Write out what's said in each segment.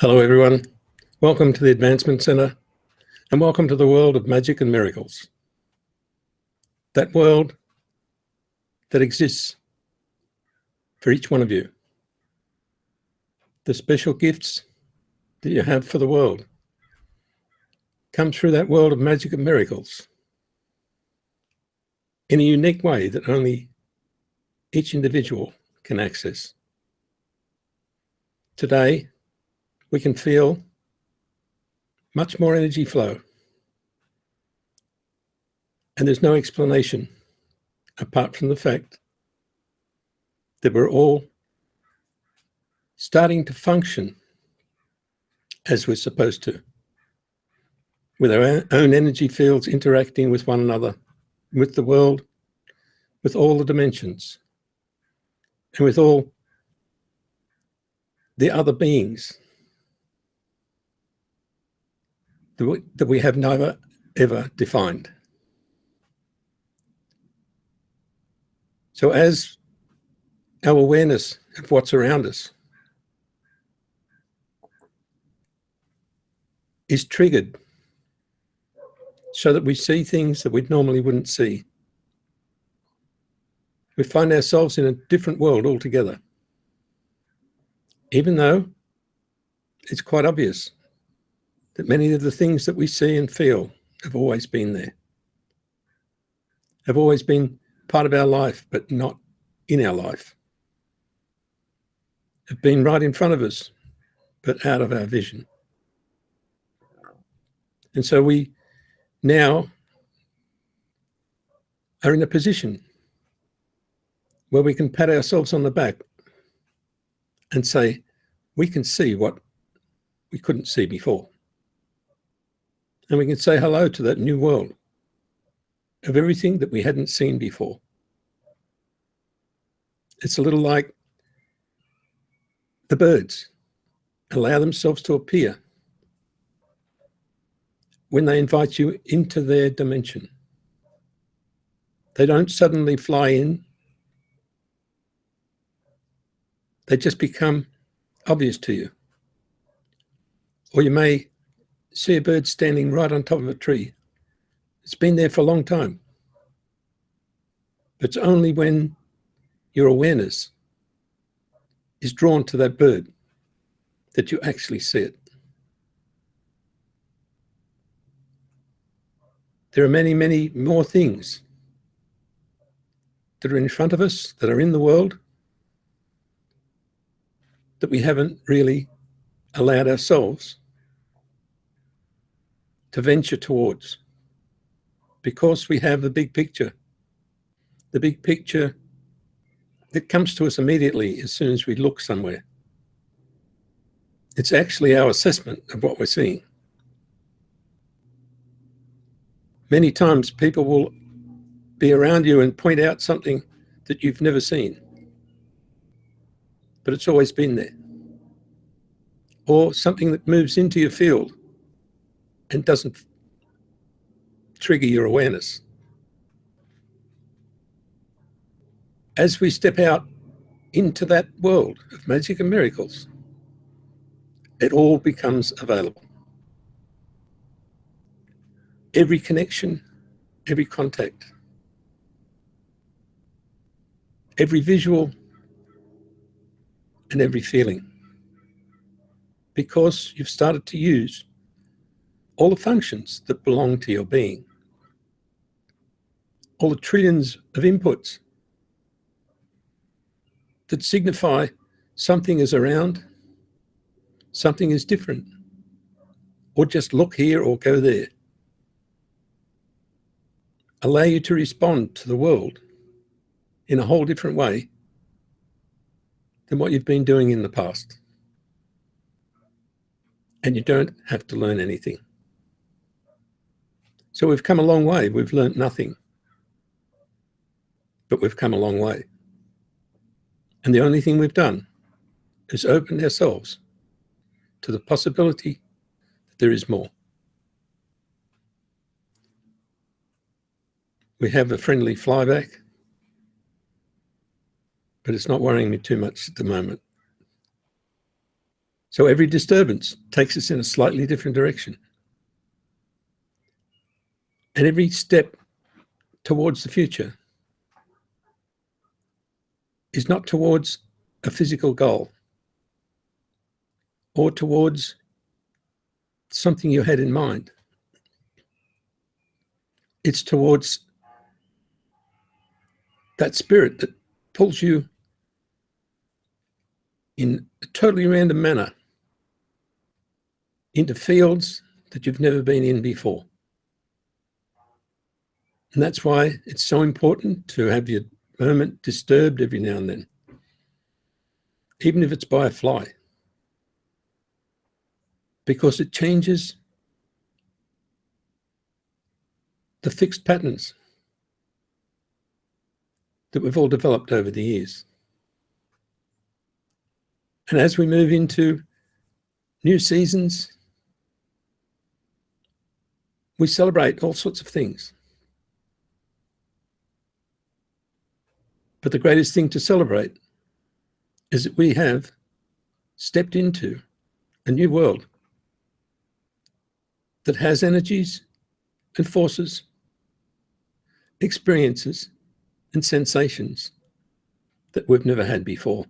Hello everyone, welcome to the Advancement Centre and welcome to the world of magic and miracles. That world that exists for each one of you. The special gifts that you have for the world come through that world of magic and miracles in a unique way that only each individual can access. Today, we can feel much more energy flow, and there's no explanation apart from the fact that we're all starting to function as we're supposed to, with our own energy fields interacting with one another, with the world, with all the dimensions, and with all the other beings that we have never ever defined. So as our awareness of what's around us is triggered so that we see things that we normally wouldn't see, we find ourselves in a different world altogether, even though it's quite obvious that many of the things that we see and feel have always been there, have always been part of our life, but not in our life, have been right in front of us, but out of our vision. And so we now are in a position where we can pat ourselves on the back and say, we can see what we couldn't see before. And we can say hello to that new world of everything that we hadn't seen before. It's a little like the birds allow themselves to appear when they invite you into their dimension. They don't suddenly fly in. They just become obvious to you. Or you may see a bird standing right on top of a tree. It's been there for a long time. But it's only when your awareness is drawn to that bird that you actually see it. There are many, many more things that are in front of us, that are in the world, that we haven't really allowed ourselves to venture towards, because we have the big picture that comes to us immediately as soon as we look somewhere. It's actually our assessment of what we're seeing. Many times people will be around you and point out something that you've never seen, but it's always been there. Or something that moves into your field and doesn't trigger your awareness. As we step out into that world of magic and miracles, it all becomes available. Every connection, every contact, every visual, and every feeling. Because you've started to use all the functions that belong to your being, all the trillions of inputs that signify something is around, something is different, or just look here or go there, allow you to respond to the world in a whole different way than what you've been doing in the past. And you don't have to learn anything. So we've come a long way. We've learned nothing, but we've come a long way. And the only thing we've done is opened ourselves to the possibility that there is more. We have a friendly flyback, but it's not worrying me too much at the moment. So every disturbance takes us in a slightly different direction. And every step towards the future is not towards a physical goal or towards something you had in mind. It's towards that spirit that pulls you in a totally random manner into fields that you've never been in before. And that's why it's so important to have your moment disturbed every now and then, even if it's by a fly, because it changes the fixed patterns that we've all developed over the years. And as we move into new seasons, we celebrate all sorts of things. But the greatest thing to celebrate is that we have stepped into a new world that has energies and forces, experiences and sensations that we've never had before.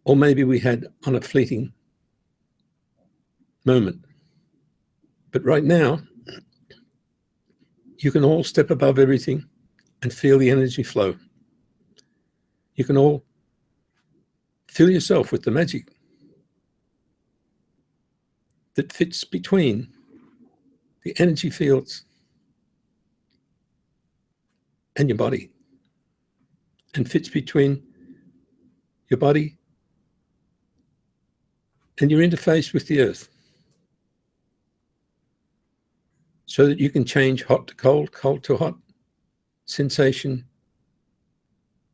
Or maybe we had on a fleeting moment. But right now, you can all step above everything and feel the energy flow. You can all fill yourself with the magic that fits between the energy fields and your body, and fits between your body and your interface with the earth, so that you can change hot to cold, cold to hot, sensation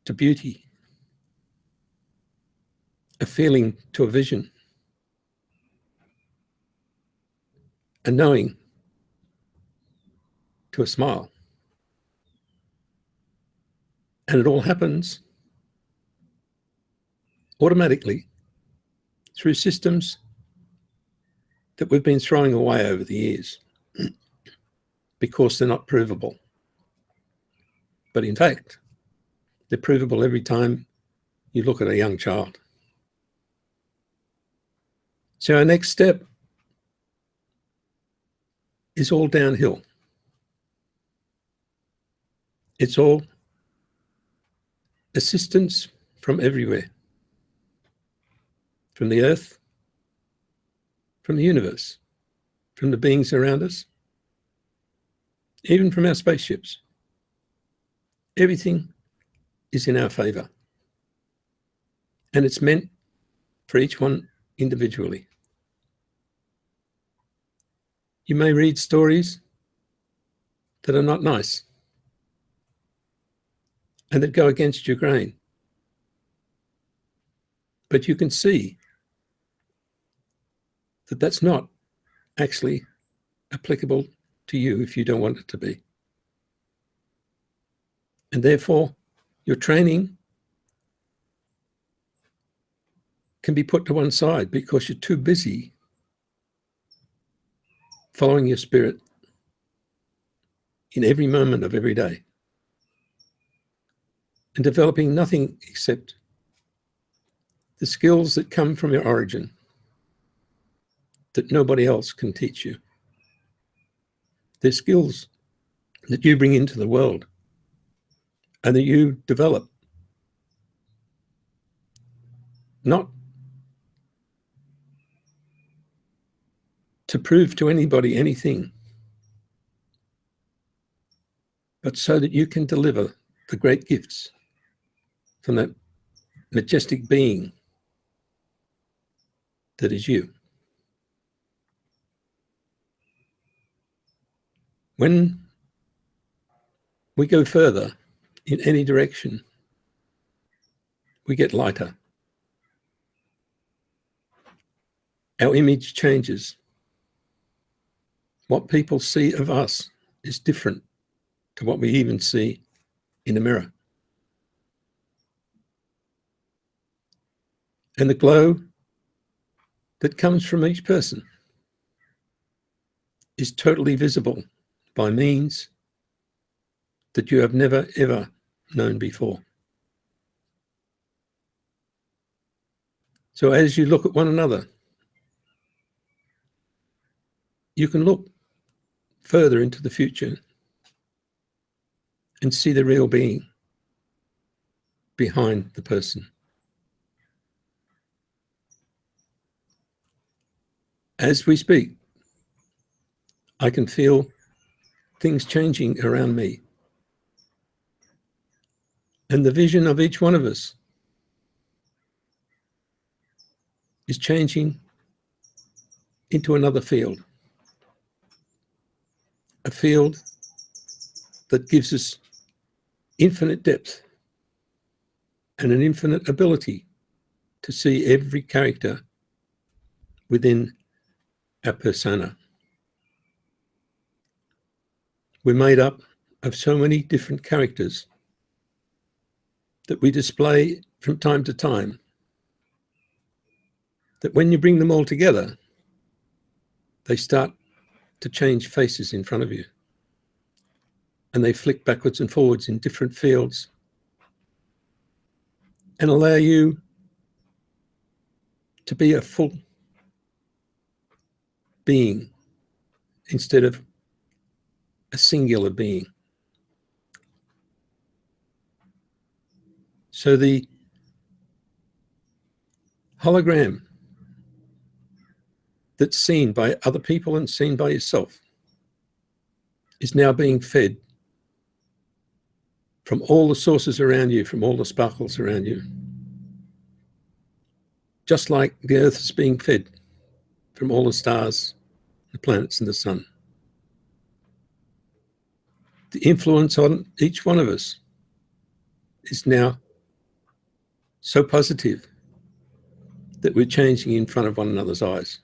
to beauty, a feeling to a vision, a knowing to a smile. And it all happens automatically through systems that we've been throwing away over the years because they're not provable. But in fact, they're provable every time you look at a young child. So our next step is all downhill. It's all assistance from everywhere, from the earth, from the universe, from the beings around us, even from our spaceships. Everything is in our favor. And it's meant for each one individually. You may read stories that are not nice and that go against your grain. But you can see that that's not actually applicable to you if you don't want it to be. And therefore, your training can be put to one side because you're too busy following your spirit in every moment of every day and developing nothing except the skills that come from your origin that nobody else can teach you. They're skills that you bring into the world and that you develop, not to prove to anybody anything, but so that you can deliver the great gifts from that majestic being that is you. When we go further in any direction, we get lighter. Our image changes. What people see of us is different to what we even see in a mirror. And the glow that comes from each person is totally visible by means that you have never, ever known before. So as you look at one another, you can look further into the future and see the real being behind the person. As we speak, I can feel things changing around me. And the vision of each one of us is changing into another field. A field that gives us infinite depth and an infinite ability to see every character within our persona. We're made up of so many different characters that we display from time to time, that when you bring them all together, they start to change faces in front of you. And they flick backwards and forwards in different fields and allow you to be a full being instead of a singular being. So the hologram that's seen by other people and seen by yourself is now being fed from all the sources around you, from all the sparkles around you. Just like the earth is being fed from all the stars, the planets and the sun. The influence on each one of us is now so positive that we're changing in front of one another's eyes.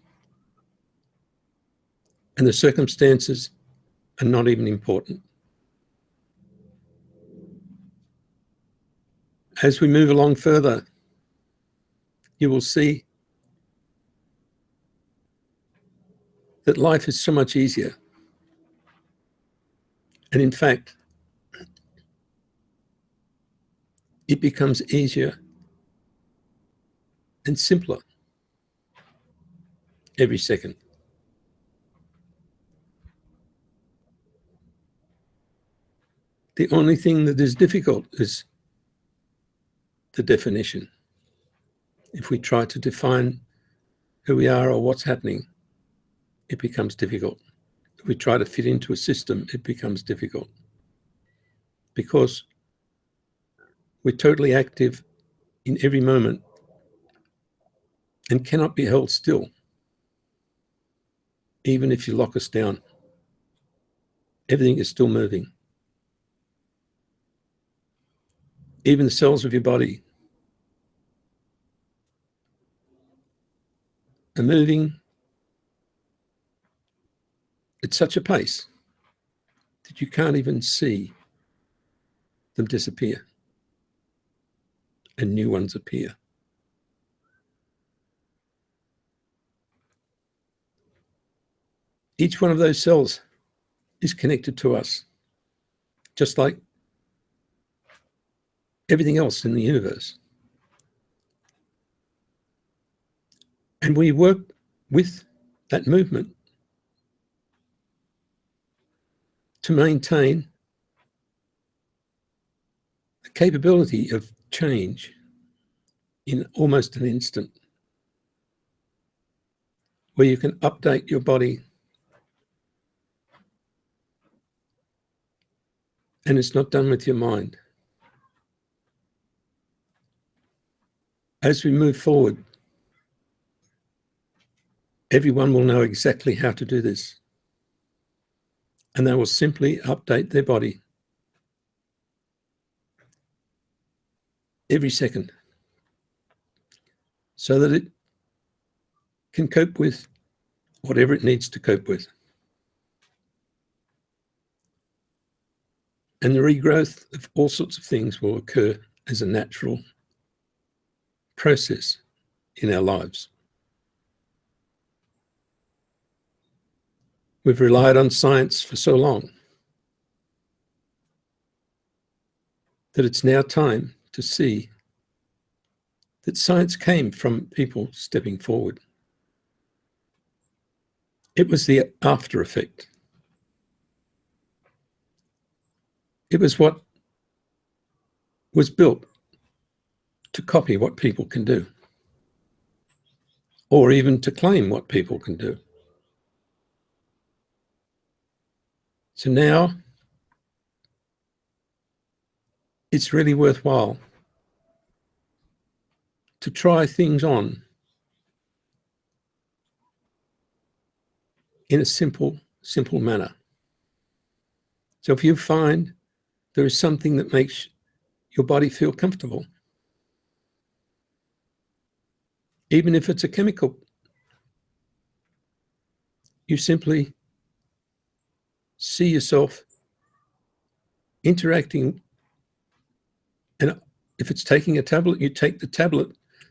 And the circumstances are not even important. As we move along further, you will see that life is so much easier. And in fact, it becomes easier and simpler every second. The only thing that is difficult is the definition. If we try to define who we are or what's happening, it becomes difficult. If we try to fit into a system, it becomes difficult. Because we're totally active in every moment and cannot be held still, even if you lock us down. Everything is still moving. Even the cells of your body are moving at such a pace that you can't even see them disappear and new ones appear. Each one of those cells is connected to us, just like everything else in the universe. And we work with that movement to maintain the capability of change in almost an instant, where you can update your body and it's not done with your mind. As we move forward, everyone will know exactly how to do this. And they will simply update their body every second so that it can cope with whatever it needs to cope with. And the regrowth of all sorts of things will occur as a natural process in our lives. We've relied on science for so long that it's now time to see that science came from people stepping forward. It was the after effect. It was what was built to copy what people can do, or even to claim what people can do. So now it's really worthwhile to try things on in a simple manner. So if you find there is something that makes your body feel comfortable, even if it's a chemical, you simply see yourself interacting. And if it's taking a tablet, you take the tablet,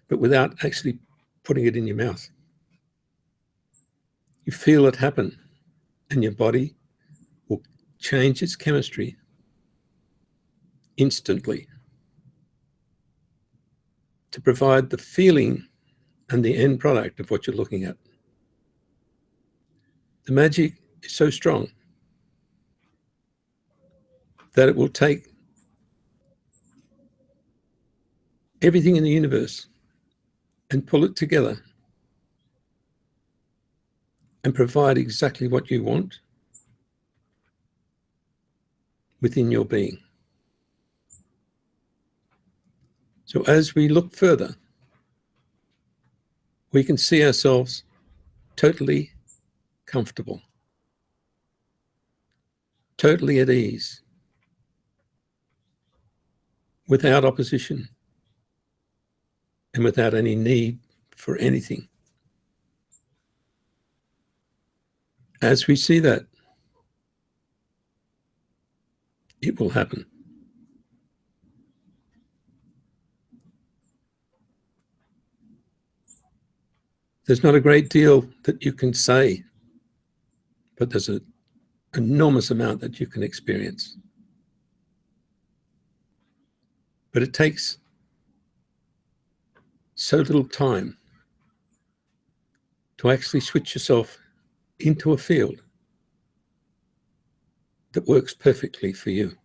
but without actually putting it in your mouth. You feel it happen, and your body will change its chemistry instantly to provide the feeling and the end product of what you're looking at. The magic is so strong that it will take everything in the universe and pull it together and provide exactly what you want within your being. So as we look further, we can see ourselves totally comfortable, totally at ease, without opposition and without any need for anything. As we see that, it will happen. There's not a great deal that you can say, but there's an enormous amount that you can experience. But it takes so little time to actually switch yourself into a field that works perfectly for you.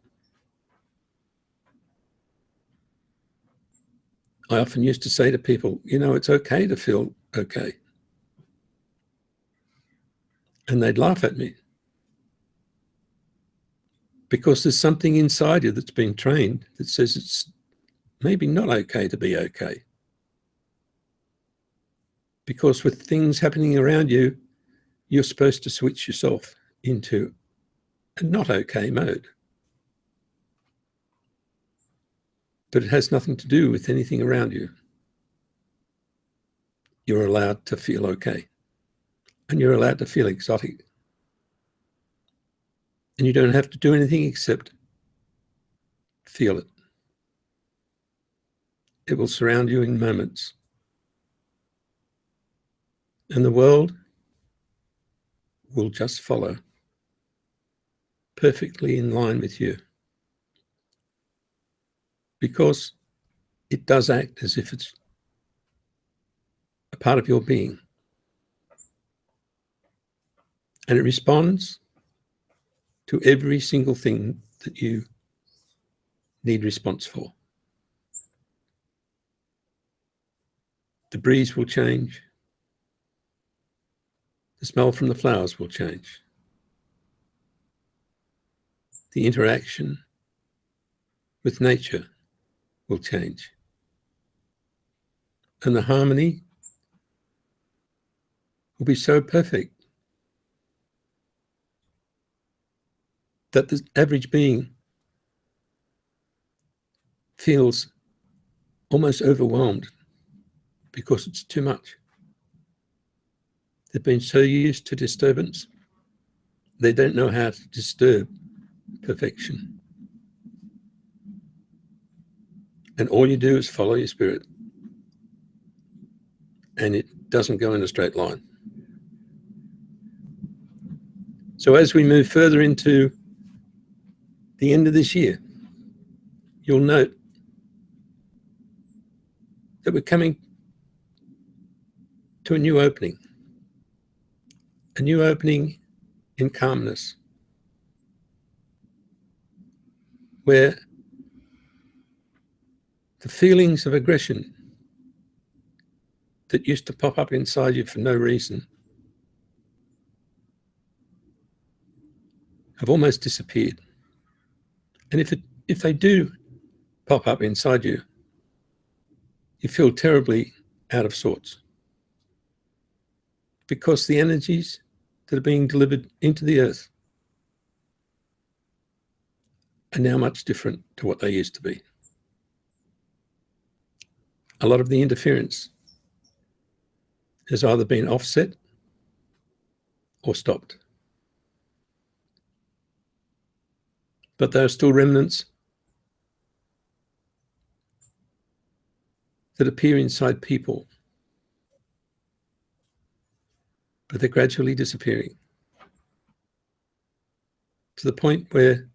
I often used to say to people, you know, it's okay to feel okay. And they'd laugh at me because there's something inside you that's been trained that says it's maybe not okay to be okay. Because with things happening around you, you're supposed to switch yourself into a not okay mode. But it has nothing to do with anything around you. You're allowed to feel okay. And you're allowed to feel exotic. And you don't have to do anything except feel it. It will surround you in moments. And the world will just follow, perfectly in line with you. Because it does act as if it's a part of your being. And it responds to every single thing that you need response for. The breeze will change. The smell from the flowers will change. The interaction with nature will change. And the harmony will be so perfect that the average being feels almost overwhelmed because it's too much. They've been so used to disturbance, they don't know how to disturb perfection. And all you do is follow your spirit. And it doesn't go in a straight line. So as we move further into the end of this year, you'll note that we're coming to a new opening in calmness, where the feelings of aggression that used to pop up inside you for no reason have almost disappeared. And if they do pop up inside you, you feel terribly out of sorts, because the energies that are being delivered into the earth are now much different to what they used to be. A lot of the interference has either been offset or stopped. But there are still remnants that appear inside people, but they're gradually disappearing to the point where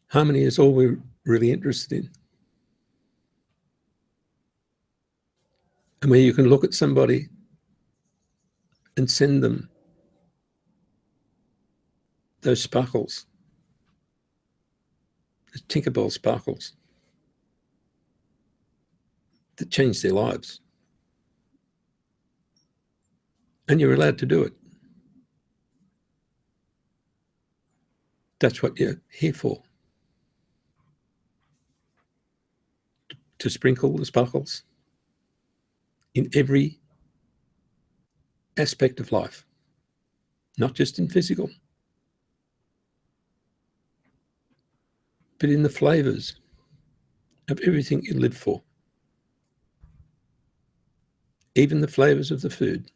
harmony is all we're really interested in. And where you can look at somebody and send them those sparkles, those Tinkerbell sparkles that change their lives. And you're allowed to do it. That's what you're here for. To sprinkle the sparkles in every aspect of life, not just in physical, but in the flavors of everything you live for. Even the flavors of the food.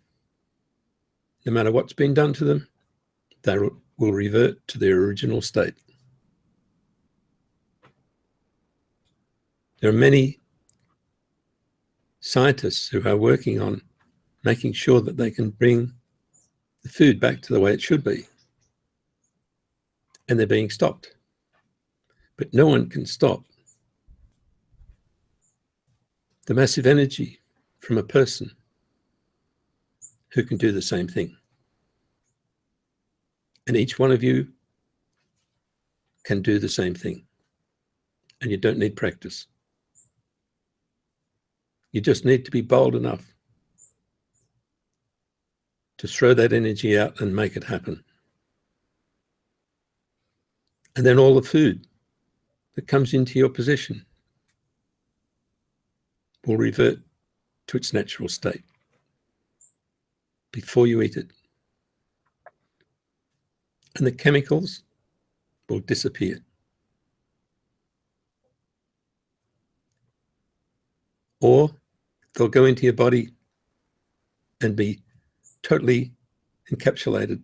No matter what's been done to them, they will revert to their original state. There are many scientists who are working on making sure that they can bring the food back to the way it should be. And they're being stopped. But no one can stop the massive energy from a person who can do the same thing. And each one of you can do the same thing. And you don't need practice. You just need to be bold enough to throw that energy out and make it happen. And then all the food that comes into your possession will revert to its natural state before you eat it. And the chemicals will disappear. Or they'll go into your body and be totally encapsulated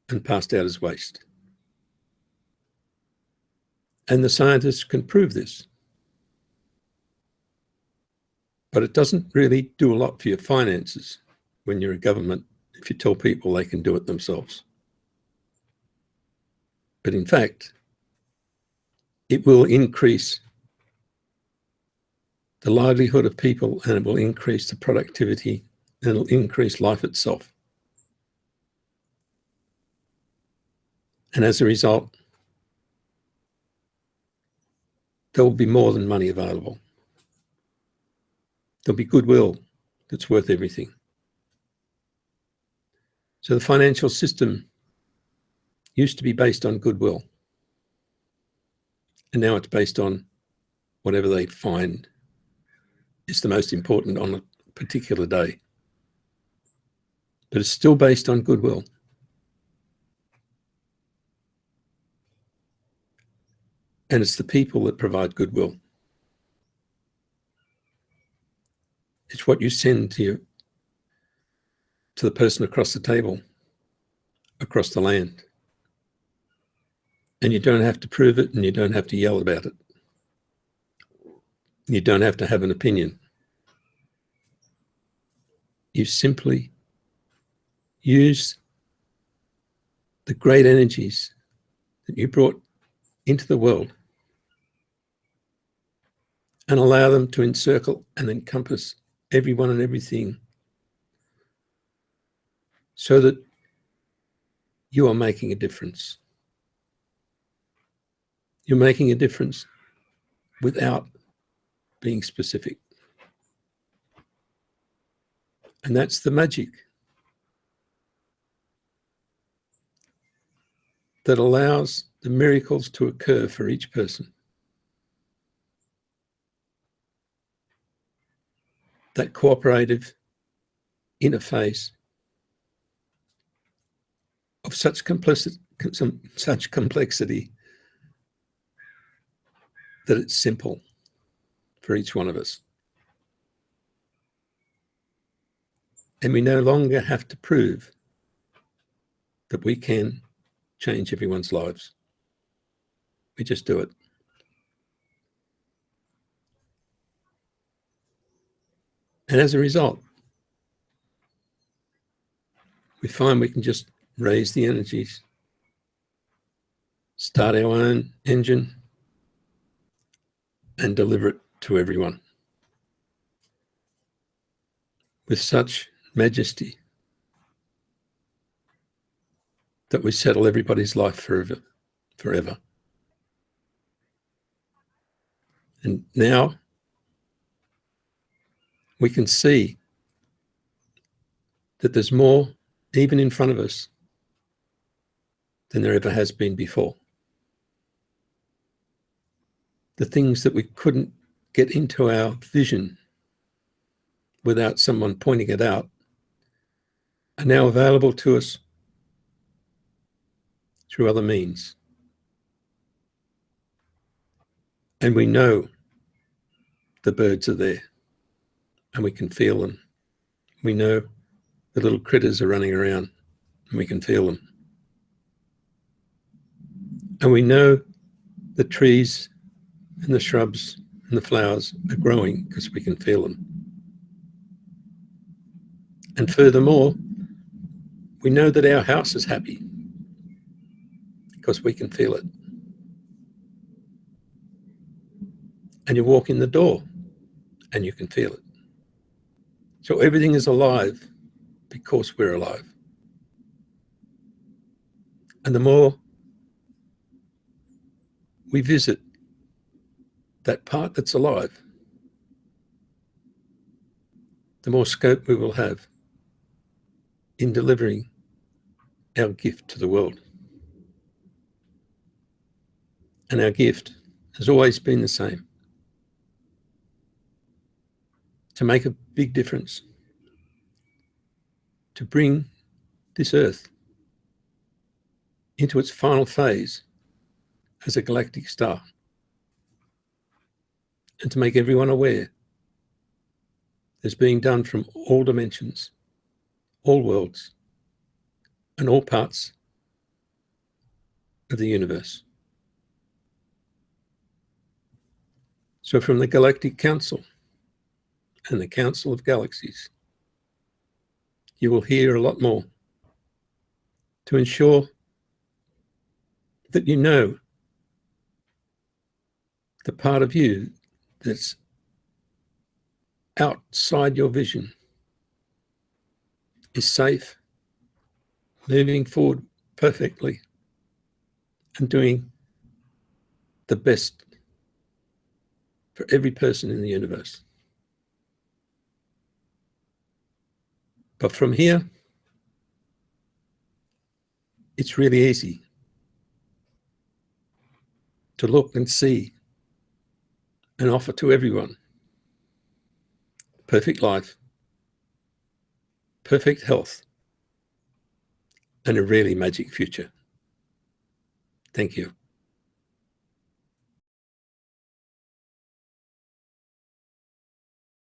and passed out as waste. And the scientists can prove this. But it doesn't really do a lot for your finances when you're a government if you tell people they can do it themselves. But in fact, it will increase the livelihood of people, and it will increase the productivity, and it'll increase life itself. And as a result, there will be more than money available. There'll be goodwill that's worth everything. So the financial system used to be based on goodwill. And now it's based on whatever they find is the most important on a particular day. But it's still based on goodwill. And it's the people that provide goodwill. It's what you send to the person across the table, across the land. And you don't have to prove it, and you don't have to yell about it. You don't have to have an opinion. You simply use the great energies that you brought into the world and allow them to encircle and encompass everyone and everything, so that you are making a difference. You're making a difference without being specific. And that's the magic that allows the miracles to occur for each person. That cooperative interface of such complexity that it's simple for each one of us. And we no longer have to prove that we can change everyone's lives. We just do it. And as a result, we find we can just raise the energies, start our own engine, and deliver it to everyone with such majesty that we settle everybody's life forever. And now we can see that there's more even in front of us than there ever has been before. The things that we couldn't get into our vision without someone pointing it out are now available to us through other means. And we know the birds are there and we can feel them. We know the little critters are running around and we can feel them. And we know the trees and the shrubs and the flowers are growing because we can feel them. And furthermore, we know that our house is happy because we can feel it. And you walk in the door and you can feel it. So everything is alive because we're alive. And the more we visit that part that's alive, the more scope we will have in delivering our gift to the world. And our gift has always been the same: to make a big difference, to bring this Earth into its final phase as a galactic star, and to make everyone aware there's being done from all dimensions, all worlds, and all parts of the universe. So from the Galactic Council and the Council of Galaxies, you will hear a lot more to ensure that you know the part of you that's outside your vision is safe, moving forward perfectly, and doing the best for every person in the universe. But from here, it's really easy to look and see and offer to everyone perfect life, perfect health, and a really magic future. Thank you.